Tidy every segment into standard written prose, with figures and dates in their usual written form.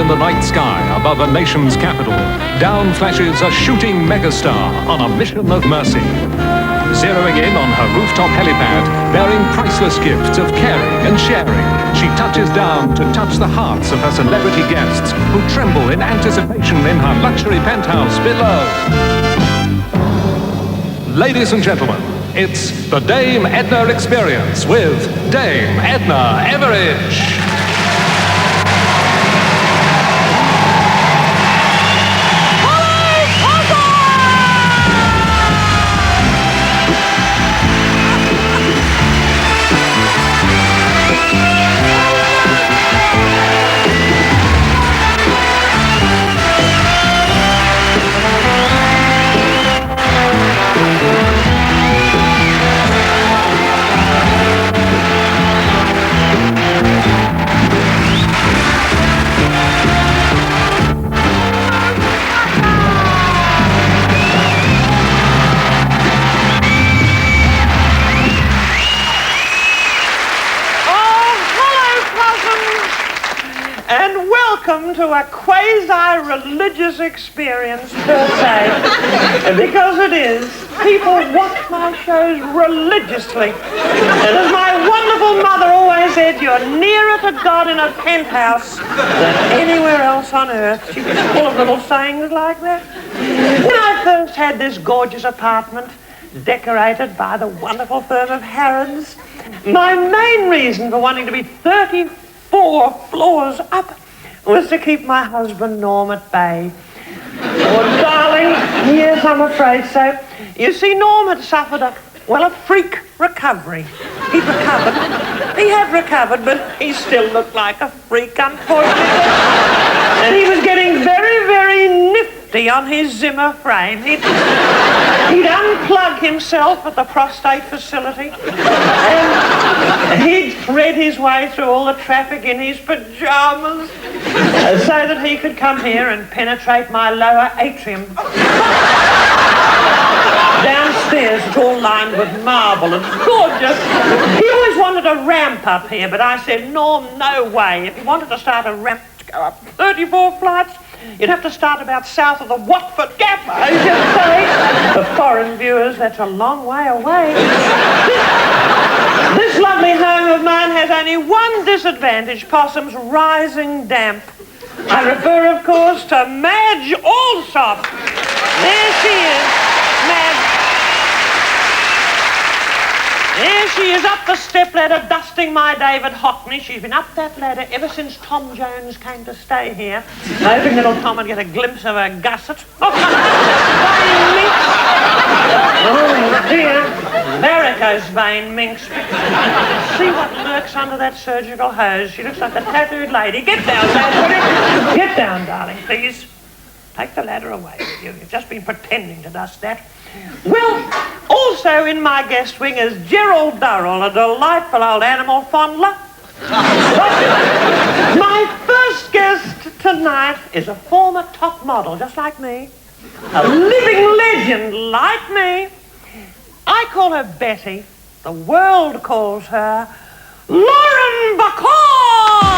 in the night sky above a nation's capital, down flashes a shooting megastar on a mission of mercy. Zeroing in on her rooftop helipad, bearing priceless gifts of caring and sharing, she touches down to touch the hearts of her celebrity guests who tremble in anticipation in her luxury penthouse below. Ladies and gentlemen, it's the Dame Edna Experience with Dame Edna Everidge. Welcome to a quasi-religious experience, per se, because it is. People watch my shows religiously. And as my wonderful mother always said, you're nearer to God in a penthouse than anywhere else on earth. She was full of little sayings like that. When I first had this gorgeous apartment, decorated by the wonderful firm of Harrods, my main reason for wanting to be 34 floors up was to keep my husband Norm at bay. Oh, darling, yes, I'm afraid so. You see, Norm had suffered a freak recovery. He'd recovered. He had recovered, but he still looked like a freak, unfortunately. And he was getting very, very nifty on his Zimmer frame. He'd unplug himself at the prostate facility, and he'd thread his way through all the traffic in his pajamas so that he could come here and penetrate my lower atrium. Downstairs, it's all lined with marble and gorgeous. He always wanted a ramp up here, but I said, Norm, no way. If you wanted to start a ramp to go up 34 flights, you'd have to start about south of the Watford Gap, I should say. For foreign viewers, that's a long way away. This lovely home of mine has only one disadvantage: possums rising damp. I refer, of course, to Madge Allsop. There she is, Madge. There she is, up the stepladder, dusting my David Hockney. She's been up that ladder ever since Tom Jones came to stay here, hoping little Tom would get a glimpse of her gusset. Oh, dear. Varicose vein minx. See what lurks under that surgical hose. She looks like a tattooed lady. Get down, Dad. Get down, darling, please. Take the ladder away with you. You've just been pretending to dust that. Well, also in my guest wing is Gerald Durrell, a delightful old animal fondler. My first guest tonight is a former top model, just like me. A living legend like me. I call her Betty. The world calls her Lauren McCall.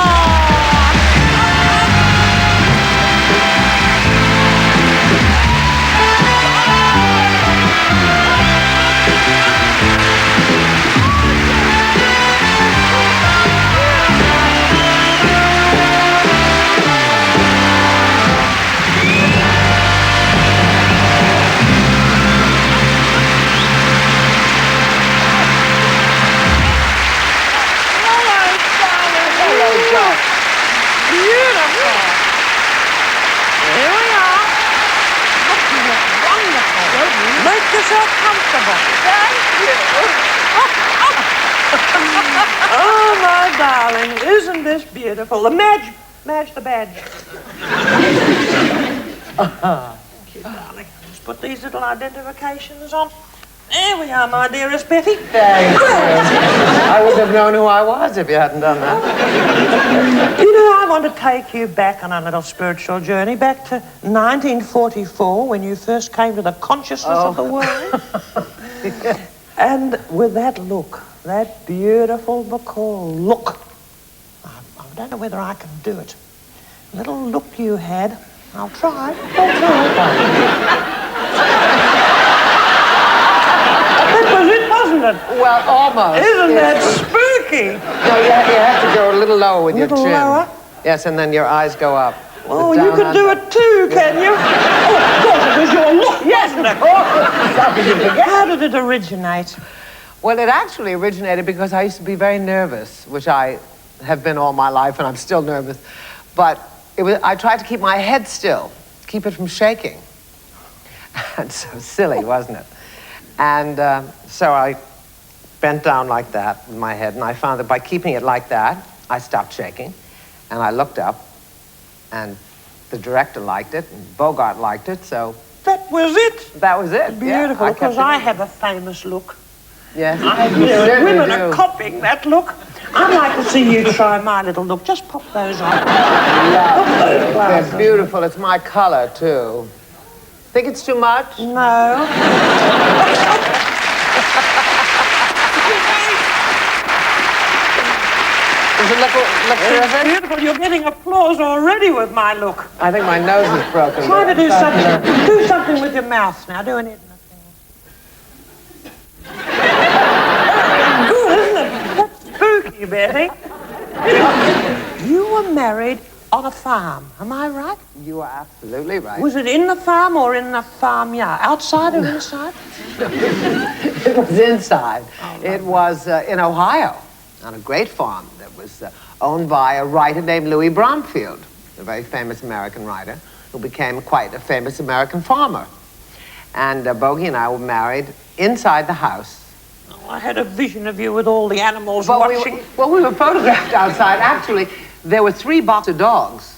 Beautiful. Here we are. Oh, you look wonderful. Make yourself comfortable. Thank you. Oh, my darling, isn't this beautiful? The Madge the badge. Thank you, darling. Just put these little identifications on. There we are, my dearest Betty. Thank you. I wouldn't have known who I was if you hadn't done that. You know, I want to take you back on a little spiritual journey, back to 1944, when you first came to the consciousness of the world. And with that look, that beautiful Bacall look, I don't know whether I can do it. little look you had. I'll try. That was it, wasn't it? Well, almost. Isn't that spooky? No, you have to go a little lower with your chin. Lower? Yes, and then your eyes go up. Oh, you could do it too, can you? Oh, of course, it was your look, wasn't it? How did it originate? Well, it actually originated because I used to be very nervous, which I have been all my life, and I'm still nervous. But I tried to keep my head still, keep it from shaking. And so silly, wasn't it? And so I bent down like that with my head, and I found that by keeping it like that, I stopped shaking, and I looked up, and the director liked it, and Bogart liked it, so... That was it? That was it, Beautiful, yeah, because I have a famous look. Yes, women are copying that look. I'd like to see you try my little look. Just pop those on. They're beautiful. It's my color, too. Think it's too much? No. Does it look terrific? Beautiful. You're getting applause already with my look. I think my nose is broken. Try to do something. Do something with your mouth now. Do an Edna thing. Good, isn't it? That's spooky, Betty. You were married on a farm, am I right? You are absolutely right. Was it in the farm or in the farmyard? Outside or inside? It was inside. It was in Ohio, on a great farm that was owned by a writer named Louis Bromfield, a very famous American writer, who became quite a famous American farmer. And Bogey and I were married inside the house. Oh, I had a vision of you with all the animals watching. We were photographed outside. Actually, there were 3 boxer dogs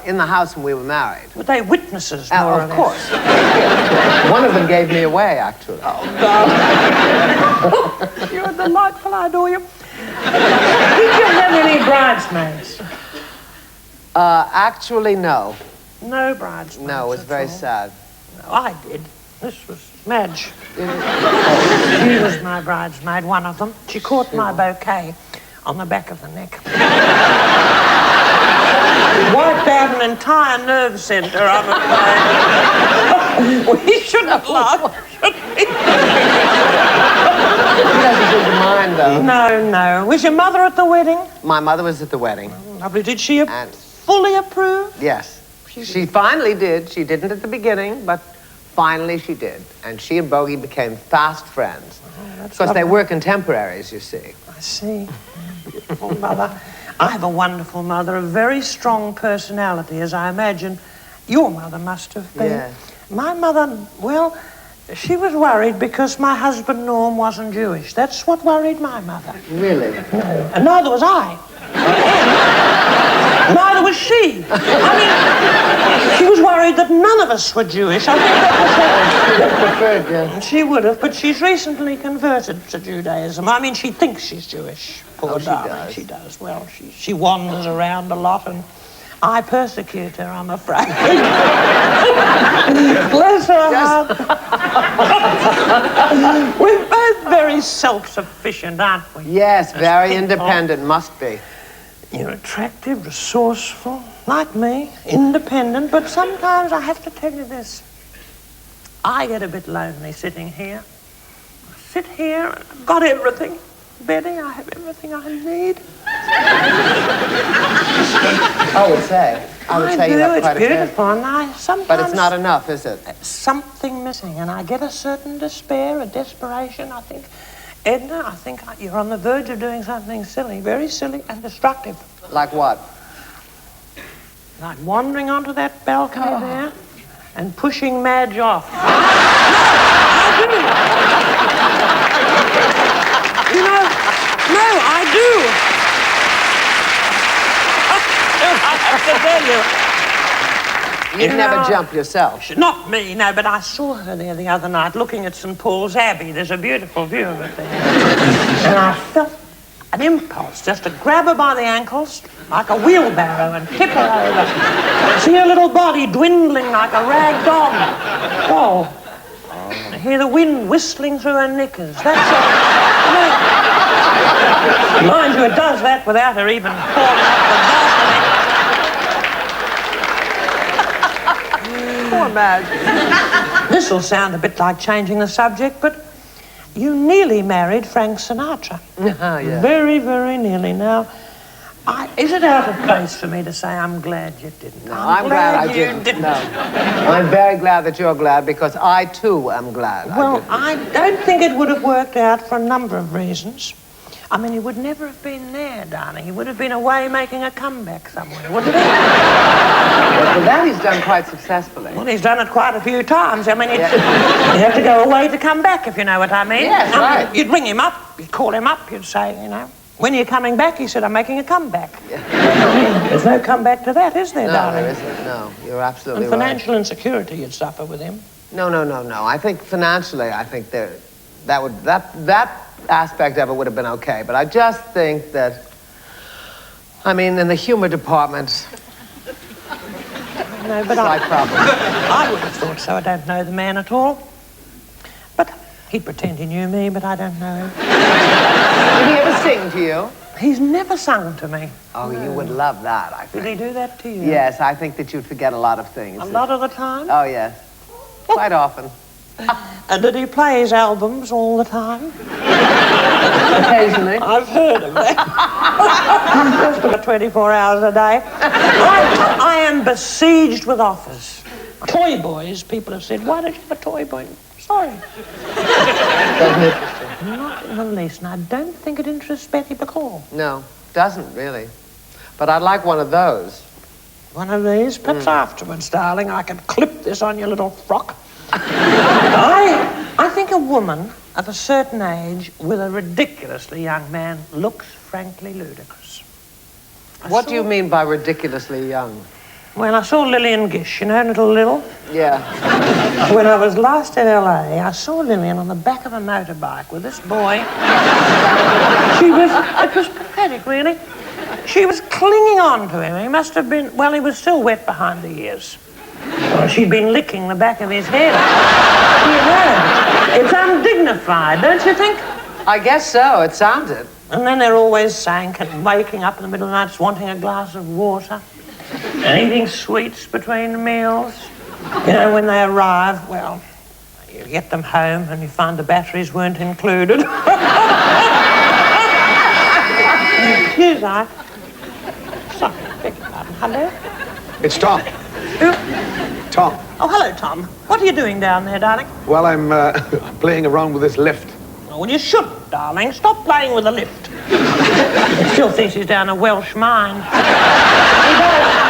in the house when we were married. Were they witnesses, more or less? Of course. One of them gave me away, actually. Oh, God. You're delightful, I adore you. Did you have any bridesmaids? Actually, no. No bridesmaids. No, it was very sad. No, I did. This was Madge. She was my bridesmaid, one of them. She caught my bouquet on the back of the neck. Wiped out an entire nerve centre, I'm afraid. We shouldn't have laughed, should we? He doesn't seem to mind, though. No. Was your mother at the wedding? My mother was at the wedding. Lovely. Did she fully approve? Yes. She finally did. She didn't at the beginning, but finally she did. And she and Bogey became fast friends. Because they were contemporaries, you see. I see. Beautiful mother. I have a wonderful mother, a very strong personality, as I imagine your mother must have been. Yes. My mother, well, she was worried because my husband, Norm, wasn't Jewish. That's what worried my mother. Really? No. And neither was I. Neither was she. I mean, she was worried that none of us were Jewish. I think that was preferred, yeah. She would have, but she's recently converted to Judaism. I mean, she thinks she's Jewish. Poor darling. She does. Well, she wanders around a lot, and I persecute her, I'm afraid. Bless her heart. We're both very self-sufficient, aren't we? Yes, very independent, must be. You're attractive, resourceful, like me, independent, but sometimes I have to tell you this. I get a bit lonely sitting here. I sit here, and I've got everything. Betty, I have everything I need. I would say you have quite a bit. It's beautiful, and I sometimes... But it's not enough, is it? Something missing, and I get a certain despair, a desperation. I think, Edna, I think you're on the verge of doing something silly, very silly and destructive. Like what? Like wandering onto that balcony there and pushing Madge off. I do. You know, no, I do. I have to tell you. You'd never jump yourself. Not me, no, but I saw her there the other night looking at St. Paul's Abbey. There's a beautiful view of it there. And I felt an impulse just to grab her by the ankles like a wheelbarrow and tip her over. See her little body dwindling like a rag doll. Oh. I hear the wind whistling through her knickers. That's all. Mind you, it does that without her even falling off the balcony. sure, Madge. This will sound a bit like changing the subject, but you nearly married Frank Sinatra. Yeah. Very, very nearly. Now, is it out of place for me to say I'm glad you didn't? No, I'm glad I didn't. No. I'm very glad that you're glad because I, too, am glad. Well, I don't think it would have worked out for a number of reasons. I mean, he would never have been there, darling. He would have been away making a comeback somewhere, wouldn't he? But for that, he's done quite successfully. Well, he's done it quite a few times. I mean, you'd have to go away to come back, if you know what I mean. Yes, right. You'd ring him up, you'd call him up, you'd say, you know, when are you coming back? He said, I'm making a comeback. Yeah. There's no comeback to that, is there, darling? No, there isn't. No, you're absolutely right. And financial insecurity you'd suffer with him. No. I think financially, that aspect of it would have been okay. But I just think that, I mean, in the humor department, no, but slight problem. I would have thought so. I don't know the man at all. But he'd pretend he knew me, but I don't know him. Did he ever sing to you? He's never sung to me. Oh, no. You would love that, I think. Did he do that to you? Yes, I think that you'd forget a lot of things. A lot of the time? Oh, yes. Quite often. And did he play his albums all the time? Occasionally. I've heard of that. Just about 24 hours a day. I am besieged with offers. Toy boys, people have said, why don't you have a toy boy? Sorry. Doesn't interest you? Not in the least, and I don't think it interests Betty Bacall. No, doesn't really. But I'd like one of those. One of these? Perhaps afterwards, darling. I can clip this on your little frock. I think a woman of a certain age with a ridiculously young man looks frankly ludicrous. What do you mean by ridiculously young? Well, I saw Lillian Gish, you know, little Lil? Yeah. When I was last in L.A., I saw Lillian on the back of a motorbike with this boy. It was pathetic, really. She was clinging on to him. He must have been, well, he was still wet behind the ears. Well, she'd been licking the back of his head. You know, it's undignified, don't you think? I guess so, it sounded. And then they're always saying, waking up in the middle of the night, just wanting a glass of water. And eating sweets between meals. You know, when they arrive, well, you get them home and you find the batteries weren't included. Excuse me. Sorry, beg your pardon. Hello? It's Tom. Who? Tom. Oh, hello, Tom. What are you doing down there, darling? Well, I'm playing around with this lift. Oh, well, you shouldn't, darling. Stop playing with the lift. He still thinks he's down a Welsh mine. He does.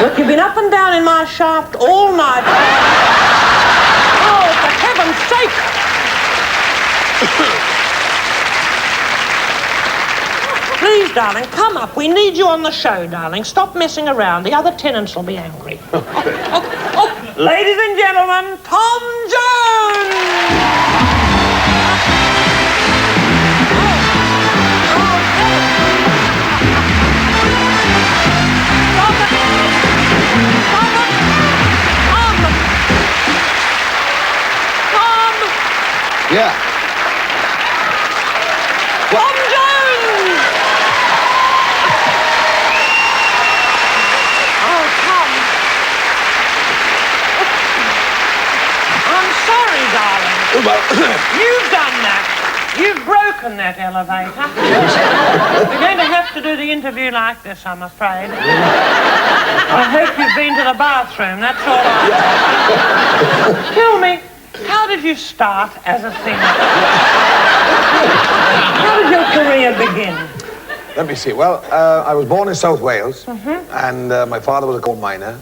Look, you've been up and down in my shaft all night. Oh, for heaven's sake! Please, darling, come up. We need you on the show, darling. Stop messing around. The other tenants will be angry. Oh. Ladies and gentlemen, Tom Jones! Yeah. Tom Jones! Oh, Tom. I'm sorry, darling. Well, You've done that. You've broken that elevator. We're going to have to do the interview like this, I'm afraid. I hope you've been to the bathroom, that's all right. Tell me, how did you start as a singer? How did your career begin? let me see. Well, I was born in South Wales, and my father was a coal miner.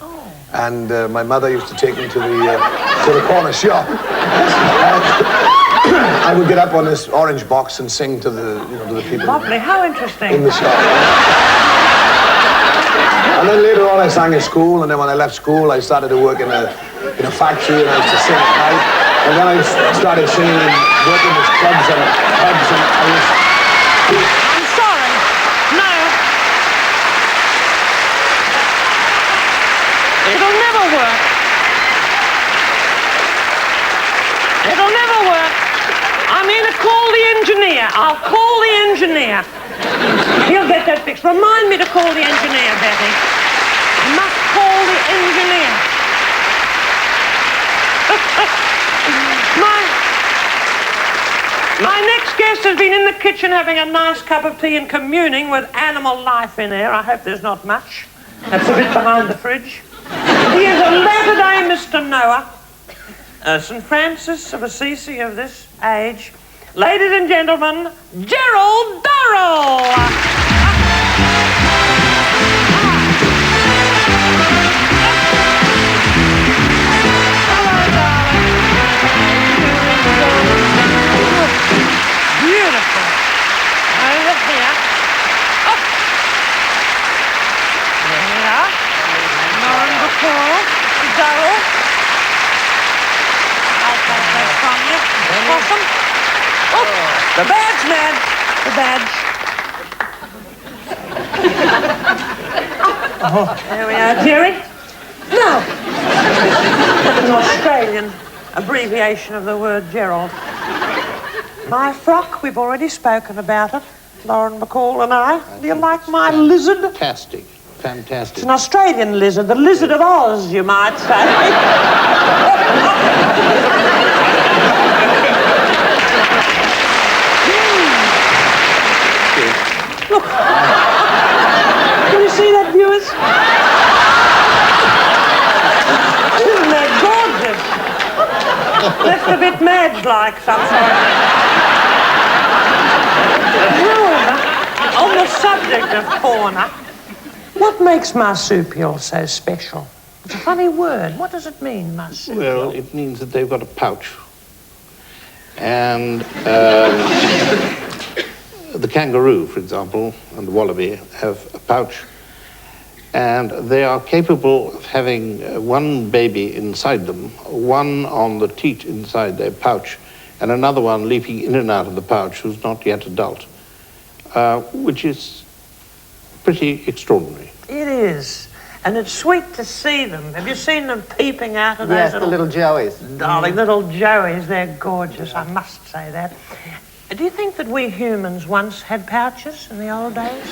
And my mother used to take me to the corner shop. I would get up on this orange box and sing to the people. Lovely, how interesting. In the shop. And then later on I sang in school, and then when I left school I started to work in a factory, and I used to sing at night. And then I started singing and working with clubs and pubs, and I was... I'm sorry. No. It'll never work. It'll never work. I'm going to call the engineer. I'll call the engineer. He'll get that fixed. Remind me to call the engineer, Betty. I must call the engineer. My next guest has been in the kitchen having a nice cup of tea and communing with animal life in there. I hope there's not much. That's a bit behind the fridge. He is a latter-day Mr. Noah, St. Francis of Assisi of this age. Ladies and gentlemen, Gerald Durrell! Beautiful. Over here. Oh. There we are. Lauren McCall, Mr. Durrell. I'll take that from you. Awesome. Oh, the badge, man. The badge. Oh, there we are, Jerry. Now, an Australian abbreviation of the word Gerald. My frock, we've already spoken about it, Lauren McCall and I. Do you like my lizard? Fantastic. Fantastic. It's an Australian lizard, the Lizard of Oz, you might say. Look. Can you see that, viewers? Isn't that gorgeous? Just a bit Madge-like, sometimes. On the subject of fauna, what makes marsupials so special? It's a funny word. What does it mean, marsupial? Well, it means that they've got a pouch. And the kangaroo, for example, and the wallaby have a pouch. And they are capable of having one baby inside them, one on the teat inside their pouch, and another one leaping in and out of the pouch who's not yet adult, which is pretty extraordinary. It is. And it's sweet to see them. Have you seen them peeping out of those Yes, the little joeys. Darling little joeys. They're gorgeous, I must say that. Do you think that we humans once had pouches in the old days?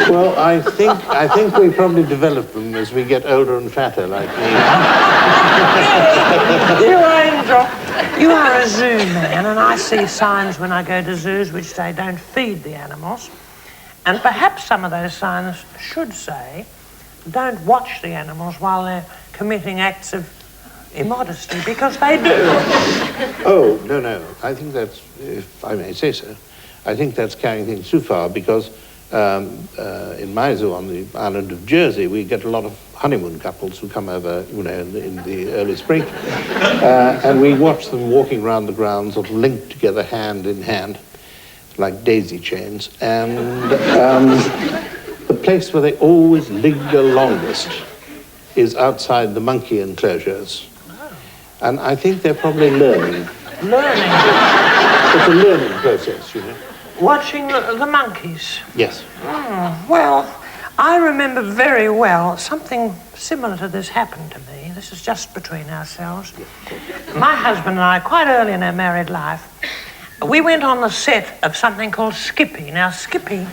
Well, I think we probably develop them as we get older and fatter, like me. You angel. You are a zoo man, and I see signs when I go to zoos which say don't feed the animals. And perhaps some of those signs should say don't watch the animals while they're committing acts of immodesty, because they do. Oh, no. I think that's, if I may say so, I think that's carrying things too far, because in my zoo on the island of Jersey, we get a lot of honeymoon couples who come over, you know, in the early spring, and we watch them walking around the grounds, sort of linked together hand in hand, like daisy chains, and the place where they always linger longest is outside the monkey enclosures. And I think they're probably learning. Learning? It's a learning process, you know. Watching the monkeys? Yes. Well, I remember very well something similar to this happened to me. This is just between ourselves. My husband and I, quite early in our married life, we went on the set of something called Skippy. Now, Skippy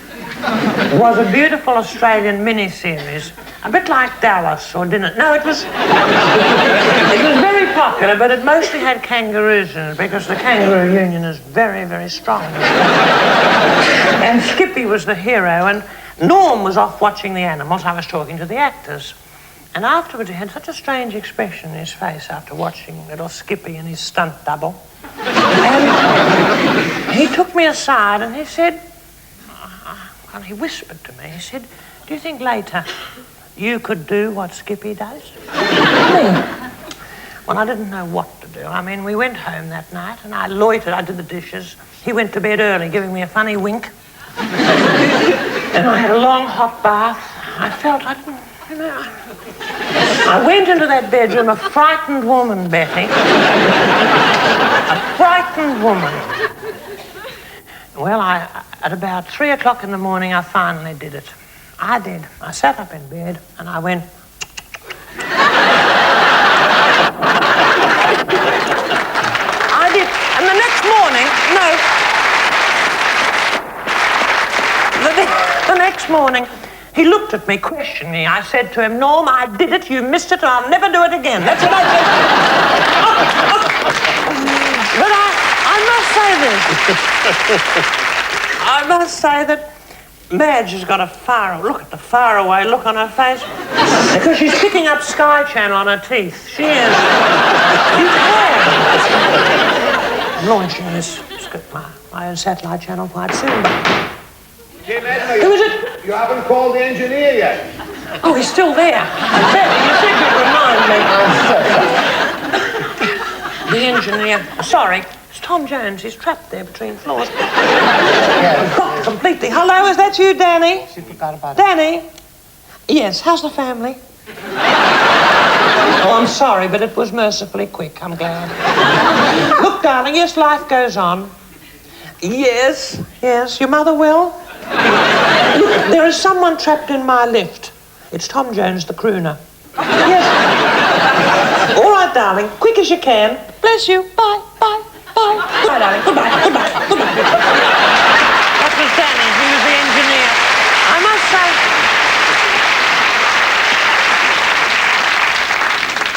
was a beautiful Australian miniseries, a bit like Dallas, or didn't it? No, it was very popular, but it mostly had kangaroos in it, because the kangaroo union is very, very strong. And Skippy was the hero, and Norm was off watching the animals. I was talking to the actors. And afterwards, he had such a strange expression in his face after watching little Skippy and his stunt double. And he took me aside and he said, well, he whispered to me, he said, do you think later you could do what Skippy does? Me? Well, I didn't know what to do. I mean, we went home that night and I loitered, I did the dishes. He went to bed early, giving me a funny wink. And I had a long hot bath. I felt, I went into that bedroom, a frightened woman, Betty. A frightened woman. Well, at about 3 o'clock in the morning, I finally did it. I did. I sat up in bed and I went... I did. And the next morning, the next morning, he looked at me, questioned me. I said to him, Norm, I did it, you missed it, and I'll never do it again. That's what I said. But I must say that Madge has got a look at the faraway look on her face. Because she's picking up Sky Channel on her teeth. She is. You can. I'm launching my own satellite channel quite soon. Dame Edna, Who is it? you haven't called the engineer yet. Oh, he's still there. You said you'd remind me. The engineer. Sorry. Tom Jones, he's trapped there between floors. Forgot completely. Hello, is that you, Danny? She forgot about it. Danny? Yes, how's the family? Oh, I'm sorry, but it was mercifully quick, I'm glad. Look, darling, yes, life goes on. Yes, your mother well? Look, there is someone trapped in my lift. It's Tom Jones, the crooner. Yes. All right, darling, quick as you can. Bless you, bye. Goodbye, darling. Goodbye. That was Danny. He was the engineer. I must say,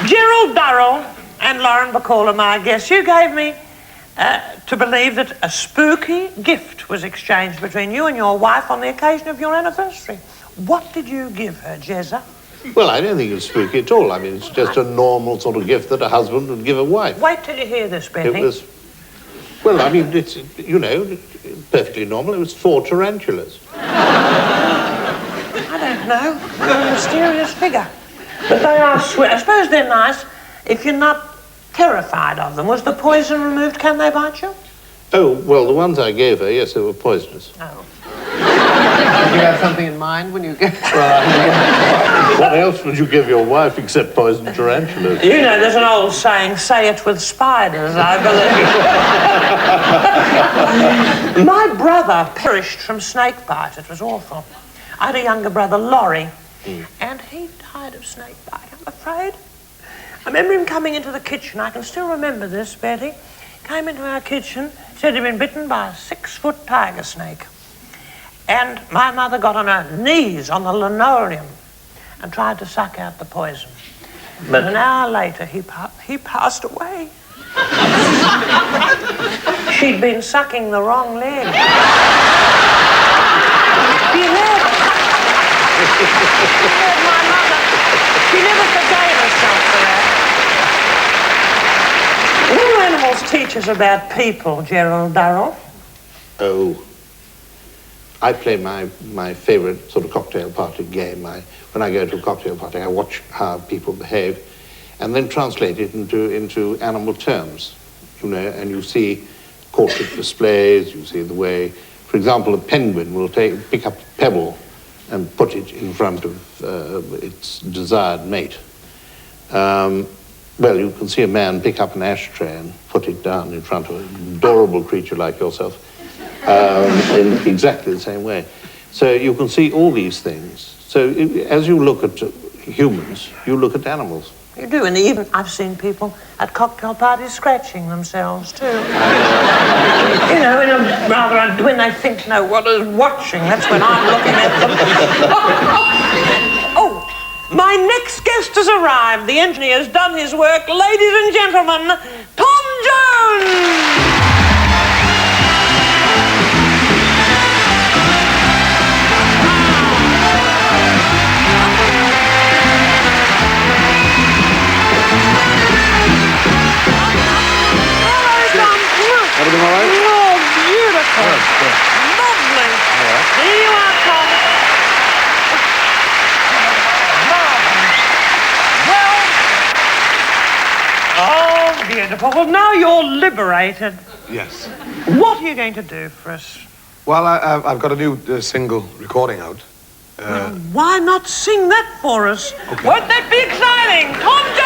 Gerald Durrell and Lauren McCall are my guests. You gave me to believe that a spooky gift was exchanged between you and your wife on the occasion of your anniversary. What did you give her, Jezza? Well, I don't think it's spooky at all. I mean, it's just a normal sort of gift that a husband would give a wife. Wait till you hear this, Betty. It was... Well, I mean, it's, perfectly normal. It was 4 tarantulas. I don't know. You're a mysterious figure. But they are sweet. I suppose they're nice if you're not terrified of them. Was the poison removed? Can they bite you? Oh, well, the ones I gave her, yes, they were poisonous. Oh. Did you have something in mind when you gave... What else would you give your wife except poisoned tarantulas? You know, there's an old saying, say it with spiders, I believe. My brother perished from snake bite. It was awful. I had a younger brother, Laurie, and he died of snake bite, I'm afraid. I remember him coming into the kitchen. I can still remember this, Betty. Came into our kitchen, said he'd been bitten by a 6-foot tiger snake. And my mother got on her knees on the linoleum and tried to suck out the poison. But an hour later, he passed away. She'd been sucking the wrong leg. She had my mother. She never forgave herself for that. What do animals teach us about people, Gerald Durrell? Oh, I play my favourite sort of cocktail party game. When I go to a cocktail party, I watch how people behave and then translate it into animal terms, and you see courtship displays, you see the way, for example, a penguin will pick up a pebble and put it in front of its desired mate. Well, you can see a man pick up an ashtray and put it down in front of an adorable creature like yourself. In exactly the same way. So you can see all these things. So as you look at humans, you look at animals. You do, and even I've seen people at cocktail parties scratching themselves too. When they think no one is watching, that's when I'm looking at them. Oh, my next guest has arrived. The engineer's done his work. Ladies and gentlemen, Tom Jones! Everything all right? Oh, beautiful. Lovely. All right. Here you are, Tom. Well, oh, beautiful. Well, now you're liberated. Yes. What are you going to do for us? Well, I've got a new single recording out. Why not sing that for us? Okay. Won't that be exciting? Tom Jones!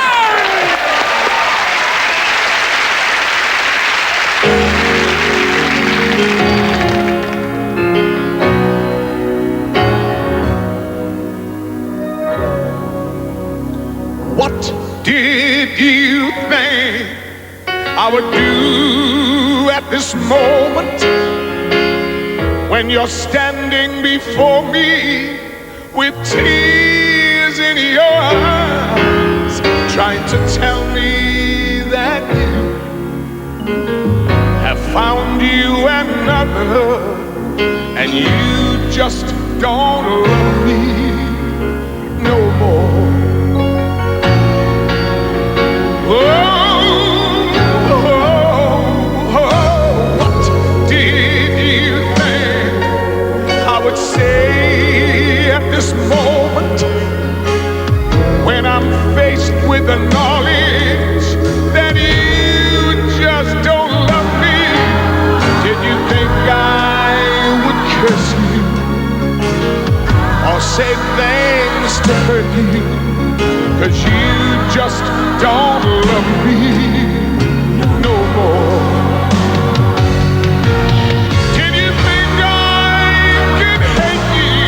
What did you think I would do at this moment when you're standing before me with tears in your eyes, trying to tell me that that you have found you another, and you just don't love me no more. What did you think I would say at this moment when I'm faced with the knowledge that you just don't love me? Did you think I would curse you or say things to hurt you? 'Cause you just don't love me no more. Did you think I could hate you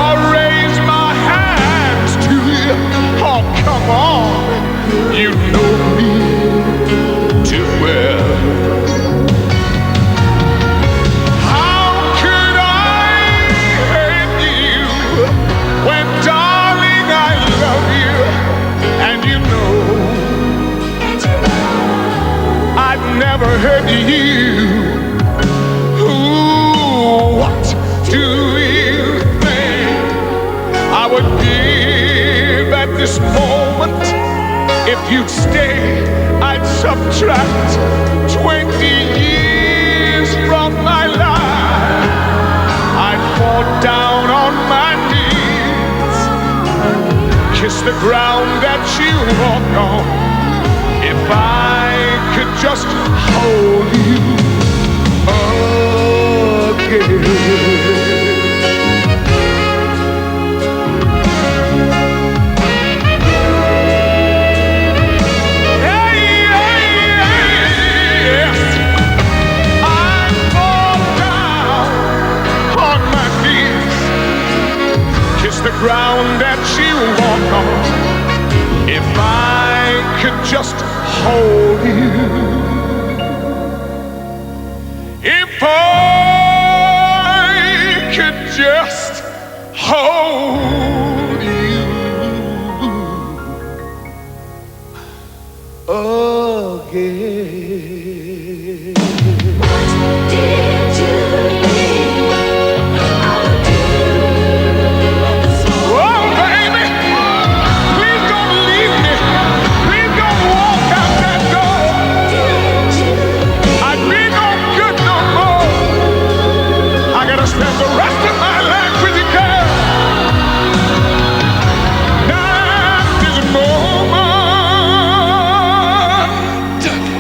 or raise my hands to you? Oh, come on, you know me too well. How could I hate you when, darling, I love you, and you know I'd never hurt you. Ooh, what do you think I would give at this moment? If you'd stay, I'd subtract 20 years from my life. I'd fall down on my knees, kiss the ground that you walk on, if I could just hold you again. The ground that you walk on, if I could just hold you, if I could just hold you again. Did you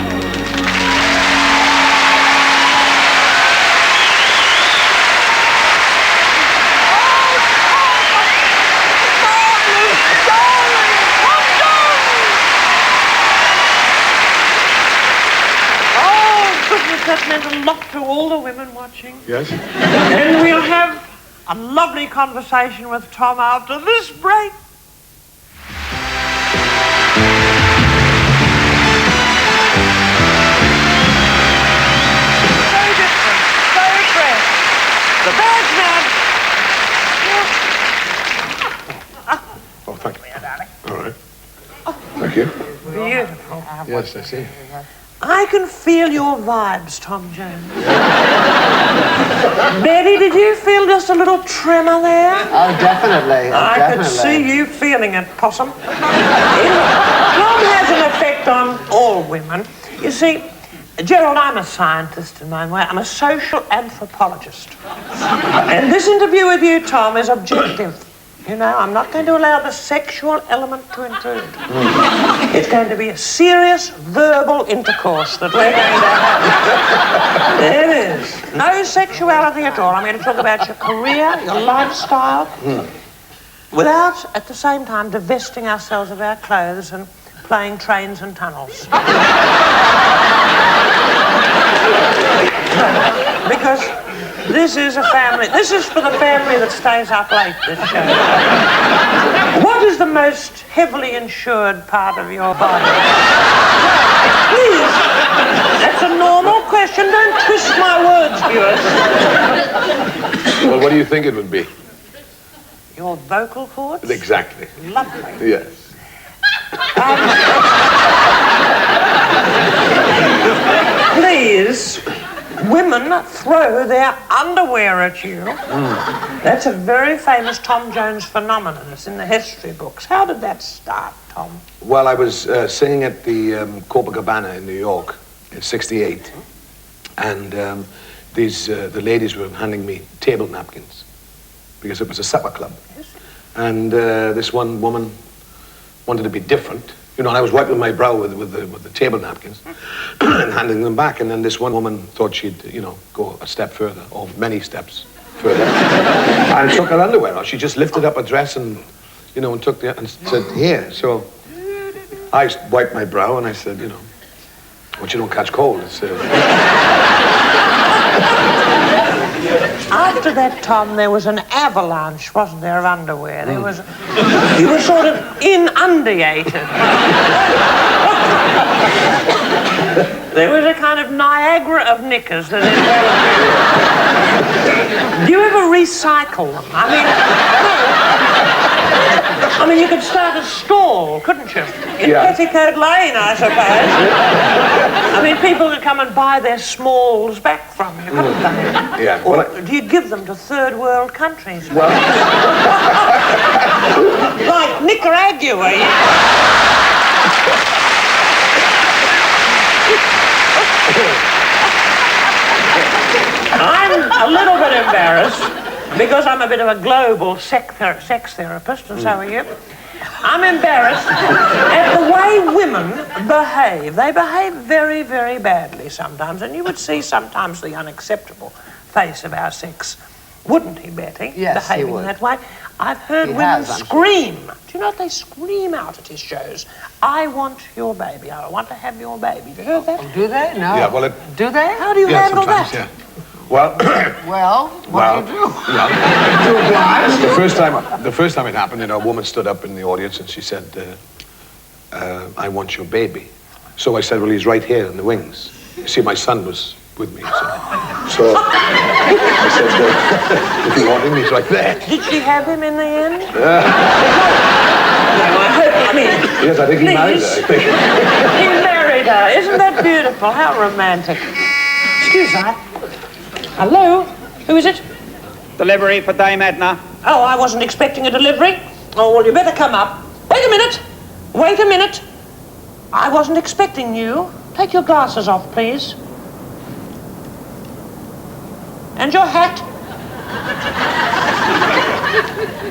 think I would do? That meant a lot to all the women watching. Yes? And we'll have a lovely conversation with Tom after this break. So different, so fresh. The Badge Man. Oh, thank you. All right. Thank you. Beautiful. Yes, I see. I can feel your vibes, Tom Jones. Betty, did you feel just a little tremor there? Oh, definitely. I could see you feeling it, Possum. Tom has an effect on all women. You see, Gerald, I'm a scientist in my own way. I'm a social anthropologist. And this interview with you, Tom, is objective. You know, I'm not going to allow the sexual element to intrude. It's going to be a serious verbal intercourse that we're going to have. It is. No sexuality at all. I'm going to talk about your career, your lifestyle, without, at the same time, divesting ourselves of our clothes and playing trains and tunnels. Because this is a family. This is for the family that stays up late, this show. What is the most heavily insured part of your body? Please. That's a normal question. Don't twist my words, viewers. Well, what do you think it would be? Your vocal cords? Exactly. Lovely. Yes. Please, women throw their underwear at you. That's a very famous Tom Jones phenomenon. It's in the history books. How did that start, Tom? Well, I was singing at the Copacabana in New York in '68, and the ladies were handing me table napkins because it was a supper club. Yes. And this one woman wanted to be different. You know, and I was wiping my brow with the table napkins and handing them back. And then this one woman thought she'd, you know, go a step further, or many steps further, and took her underwear off. She just lifted up her dress and, you know, and took and said, "Here." So I wiped my brow and I said, you know, "But you don't catch cold." It's, After that, Tom, there was an avalanche, wasn't there, of underwear? There was... You were sort of inundated. There was a kind of Niagara of knickers that enveloped you. Do you ever recycle them? I mean, you could start a stall, couldn't you? In Petticoat Lane, I suppose. I mean, people could come and buy their smalls back from you, couldn't they? Yeah. Or do you give them to third world countries? well, Like Nicaragua, I'm a little bit embarrassed because I'm a bit of a global sex therapist, and so are you. I'm embarrassed at the way women behave. They behave very, very badly sometimes, and you would see sometimes the unacceptable face of our sex, wouldn't he, Betty? Yes, he behaving would. that way. I've heard He women has, I'm scream. Do you know what they scream out at his shows? "I want your baby. I want to have your baby." Have you heard that? Do they? No. yeah, well, Do they? How do you handle sometimes, that? yeah. Well, Well, what do you do? the first time it happened, you know, a woman stood up in the audience and she said, "I want your baby." So I said, "Well, he's right here in the wings." You see, my son was with me, so I said, "If you want him, he's right there." Did she have him in the end? No, I hope, I mean... Yes, I think he married her, I think. He married her. Isn't that beautiful? How romantic. Excuse me. Hello? Who is it? Delivery for Dame Edna. Oh, I wasn't expecting a delivery. Oh, well, you better come up. Wait a minute. Wait a minute. I wasn't expecting you. Take your glasses off, please. And your hat.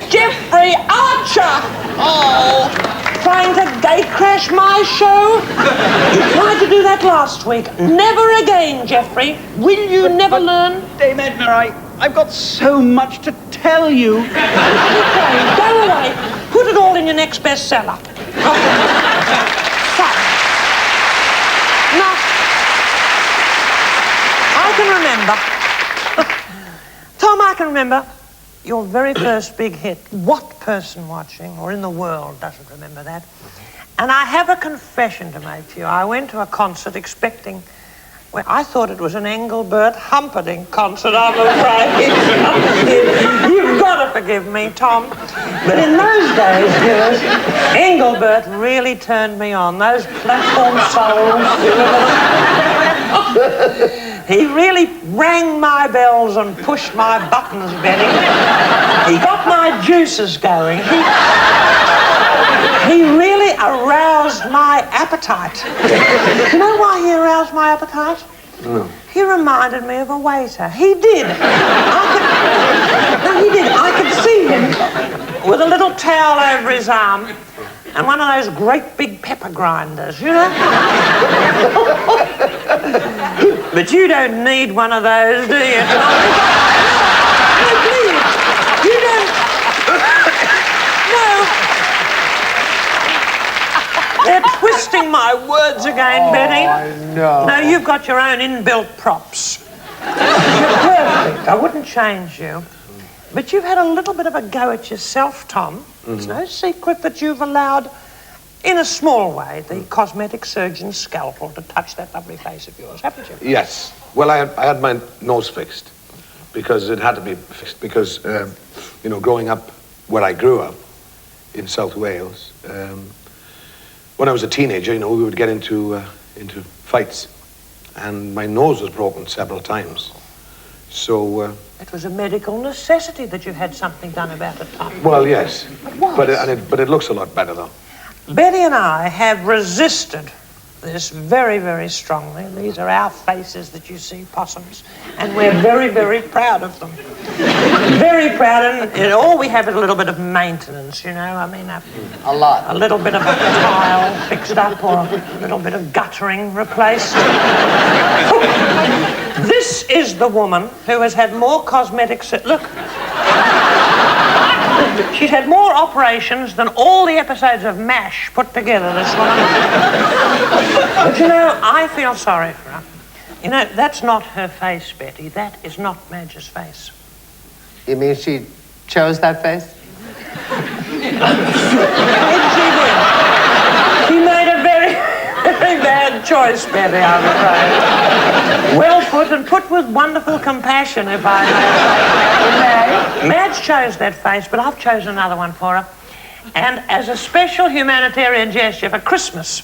Jeffrey Archer! Oh, trying to gatecrash my show? You tried to do that last week. Never again, Jeffrey. Will you never learn? Dame Edna, I've got so much to tell you. Go away. Put it all in your next bestseller. So, now, I can remember. Tom, I can remember your very first big hit. What person watching or in the world doesn't remember that? And I have a confession to make to you. I went to a concert expecting... Well, I thought it was an Engelbert Humperdinck concert, I'm afraid. You've got to forgive me, Tom. But in those days, girls, Engelbert really turned me on. Those platform souls. He really rang my bells and pushed my buttons, Betty. He got my juices going. He really aroused my appetite. You know why he aroused my appetite? No. He reminded me of a waiter. He did. He did. I could see him with a little towel over his arm and one of those great big pepper grinders, you know? But you don't need one of those, do you? No, please. You don't... No. They're twisting my words again, Betty. I know. No, you've got your own inbuilt props. You're perfect. I wouldn't change you. But you've had a little bit of a go at yourself, Tom. It's no secret that you've allowed, in a small way, the cosmetic surgeon's scalpel to touch that lovely face of yours, haven't you? Yes. Well, I had my nose fixed because it had to be fixed because, you know, growing up where I grew up in South Wales, when I was a teenager, you know, we would get into into fights. And my nose was broken several times. So, It was a medical necessity that you had something done about it, Tom. well, yes. It was. But it looks a lot better, though. Betty and I have resisted this very, very strongly. These are our faces that you see, possums, and we're very, very proud of them. Very proud, and all we have is a little bit of maintenance, you know. I mean, a lot. A little bit of a tile fixed up or a little bit of guttering replaced. This is the woman who has had more cosmetics. Look. She's had more operations than all the episodes of MASH put together, this woman. But you know, I feel sorry for her. You know, that's not her face, Betty. That is not Madge's face. You mean she chose that face? She made a very, very bad choice, Betty, I'm afraid. Well put, and put with wonderful compassion, if I may. Madge chose that face, but I've chosen another one for her. And as a special humanitarian gesture for Christmas,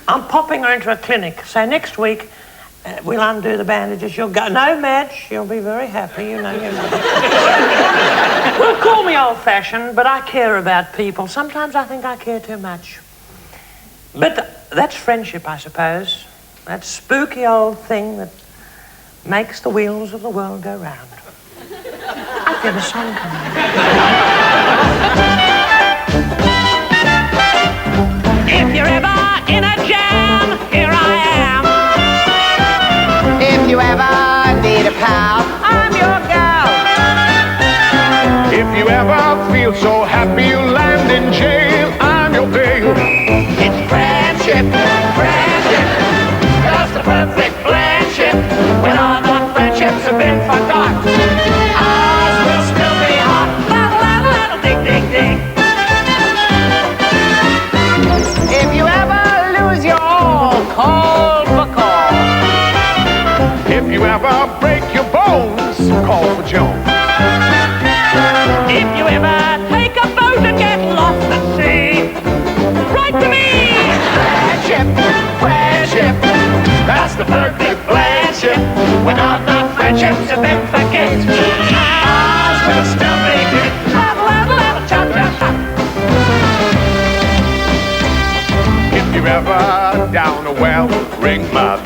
I'm popping her into a clinic. So next week, we'll undo the bandages. You'll go. No, Madge, you'll be very happy. You know. Well, call me old-fashioned, but I care about people. Sometimes I think I care too much. But that's friendship, I suppose. That spooky old thing that makes the wheels of the world go round. I feel a song coming. If you're ever in a jam, here I am. If you ever need a pal, I'm your gal. If you ever feel so happy you land in jail, I'm your bail. It's friendship, friendship, just the perfect friendship. When all the friendships have been forgot, ours will still be hot. Laddle, ding, ding, ding. If you ever lose your all, call Bacall. If you ever break your bones, call for Jones. If you ever take a boat and get lost at sea, write to me. Friendship, friendship, that's the perfect friendship. When all the friendships have been forget, ours will still be here. Laddle, cha, cha, cha. If you're ever down a well, ring my